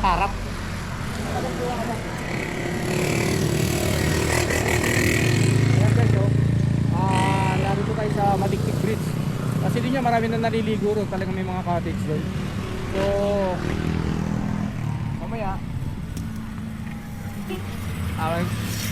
nakaharap. Ayan guys, oh. Narito tayo sa Matiktik Bridge. Kasi din niya marami na naliligo ron. Talagang may mga cottage doon. So, mamaya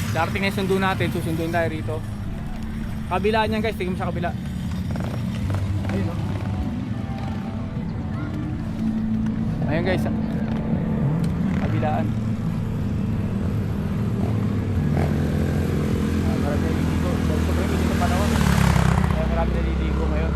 darating na yung sundo natin. Susunduin tayo rito. Kabila niyan guys, tingin mo sa kabila. Ayun, oh. Ayun guys, kabilaan. Marami naliligo. Sobrang init ng panahon. Kaya marami naliligo ngayon.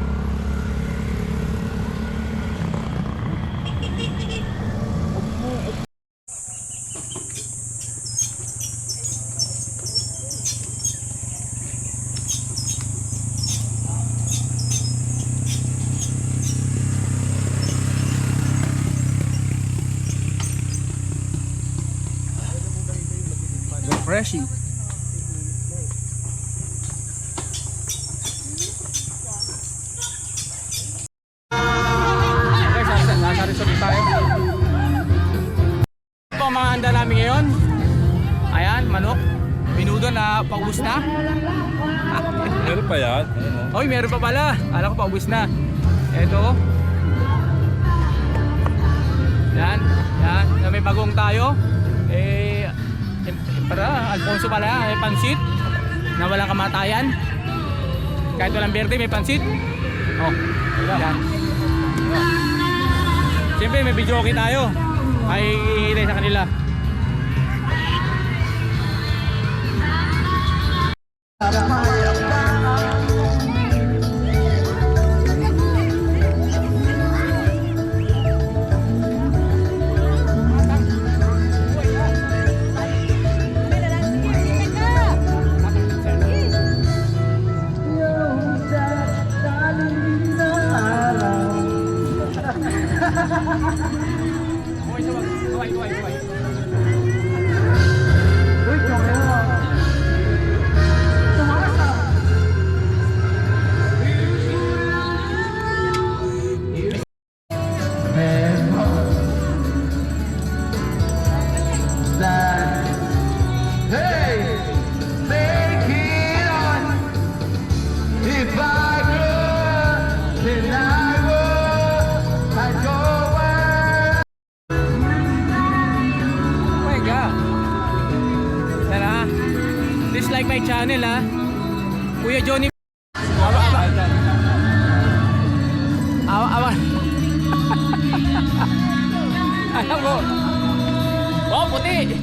Refreshing. Guys, nasa resort tayo. Ito ang mga handa namin ngayon. Ayan, manok. Minudo na paubos na. Meron pa yan? Oy, meron pa pala. Alam ko paubos na. Ito. Yan, yan. May bagong tayo. Para Alfonso pala, may pansit na walang kamatayan. Kahit walang berde, may pansit. Oh, yan. Siyempre may video okay tayo. Ay hihintay sa kanila. Like my channel ha, Kuya Johnny. Awa. Alam mo. Oh, puti.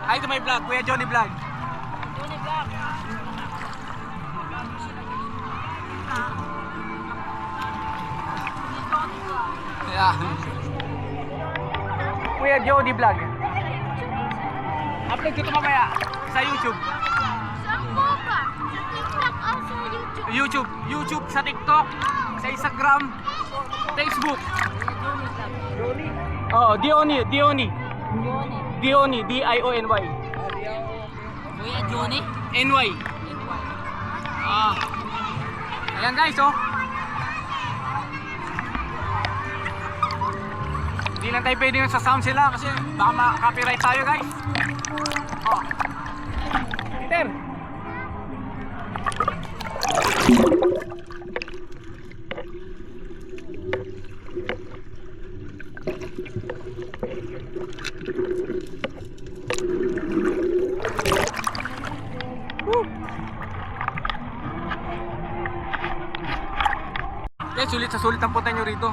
Hi to my vlog, Kuya Johnny Vlog. Yeah. Kuya Jody Vlog. Upload ko ito mamaya sa YouTube. Saan po ba? Sa TikTok o sa YouTube? YouTube, sa TikTok, sa Instagram, Facebook. Oh, Diony. Diony. D-I-O-N-Y. Kuya Johnny? N-Y. Ah. Ayan guys, oh. Hindi lang tayo pwede sa sound sila kasi baka ma-copyright tayo guys. Oh. Peter. Okay, sulit sa sulit ang punta nyo rito.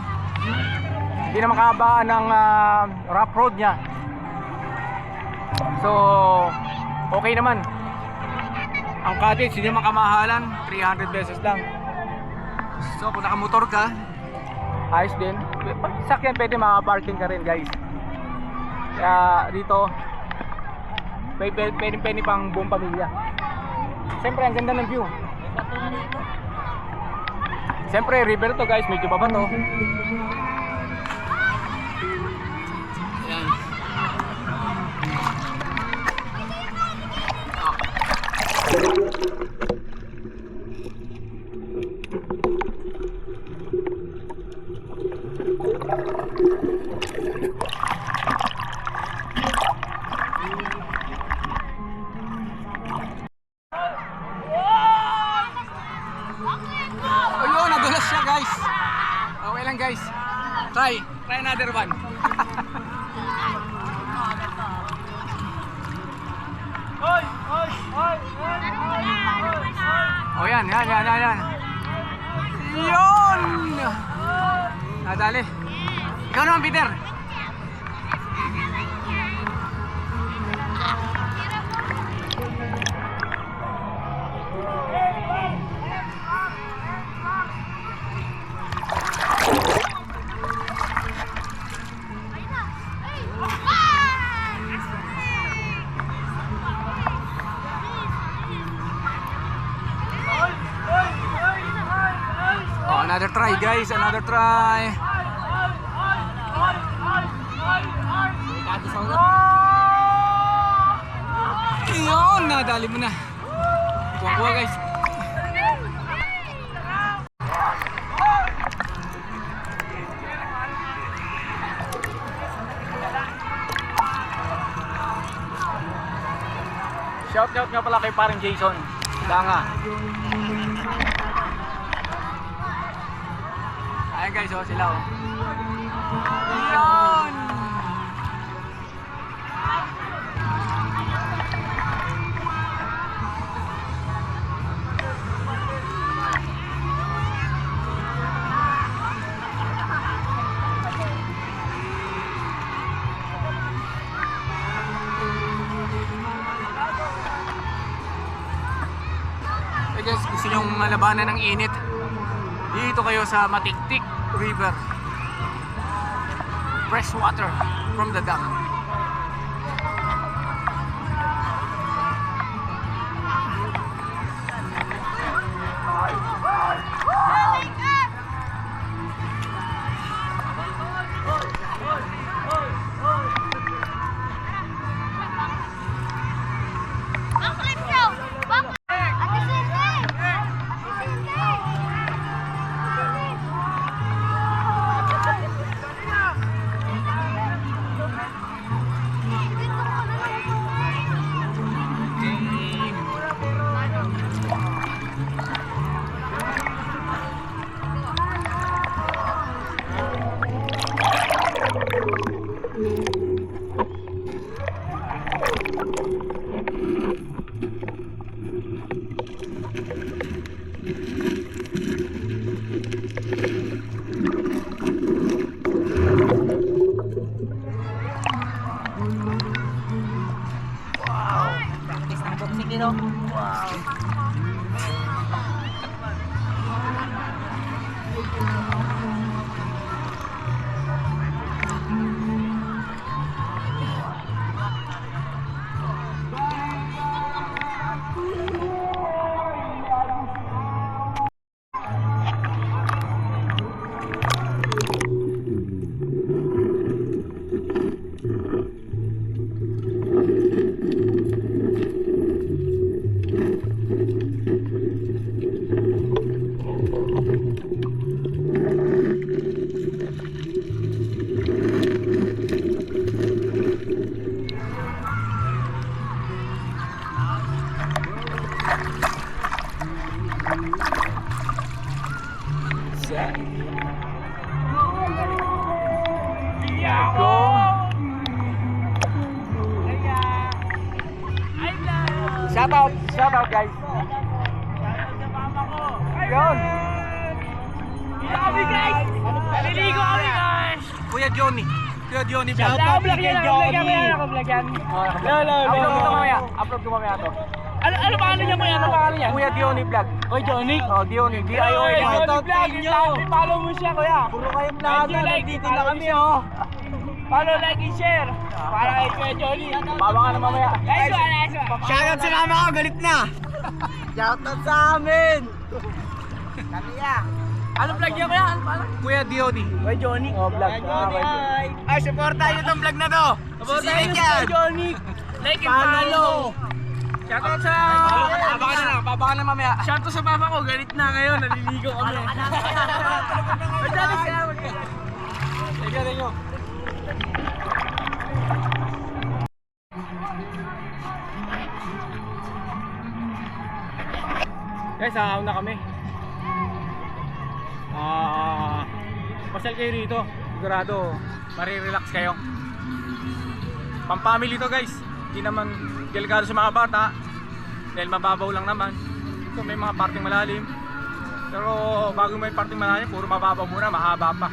Hindi na makabaan ng rough road niya. So, okay naman. Ang cottage, hindi naman kamahalan. 300 pesos lang. So, kung nakamotor ka, ayos din. Pag sakyan, pwede makaparking ka rin guys. Kaya dito, pwede pang buong pamilya. Siyempre, ang ganda ng view. Siyempre, river to guys. Medyo baba to. Ayan. try. Try another one. Oh, yan. Yun! Nadali. Ikaw naman, Peter. Oh, another try, guys. Another try. Yun, nadali mo na. Kuha, guys. Shout out nga pala kay parang Jason Danga. Ayan guys, oh, sila oh. Yan! Hey guys, gusto nyong malabanan ng init, dito kayo sa Matiktik River. Fresh water from the dam. Backflip daw! Backflip! Ate Cindy! Ate Cindy! Shout out guys. Yun. Kami guys! Naliligo kami guys! Kuya Johnny vlog. Shout out kay Johnny! Upload ko mamaya to. Ano pangalan niya mo yan? Ano pangalan niya? Kuya Diony vlog. Oy Johnny! Oh, Diony, D-I-O-N. Johnny vlog! Follow mo siya kuya! Puro kayong lahat na nandito na kami oh. Follow, like, and share! Para kay Kuya Johnny! Baba ka na mamaya. Nice one! Shoutout sa mama ko, galit na. Shoutout sa amin! Kamiya! Ano vlog niya kuya? Ano pangalan? Kuya Diony. Kuya Johnny! Oh, vlog. Hi! Ay, supportahan nyo tong vlog na to. Supportahan niyo si Kuya Johnny! Like and follow! Shoutout sa... Baba ka na mamaya. Shoutout sa papa ko, galit na ngayon, naliligo kami. Ay, Johnny, salamat ka. Ikaw rin nyo. Guys, na kami. Pasal kayo rito. sigurado marirelax kayo. Pang-family to guys, hindi naman delikado sa mga bata dahil mababaw lang naman. So may mga parting malalim, pero bago may parting malalim puro mababaw muna, mahaba pa.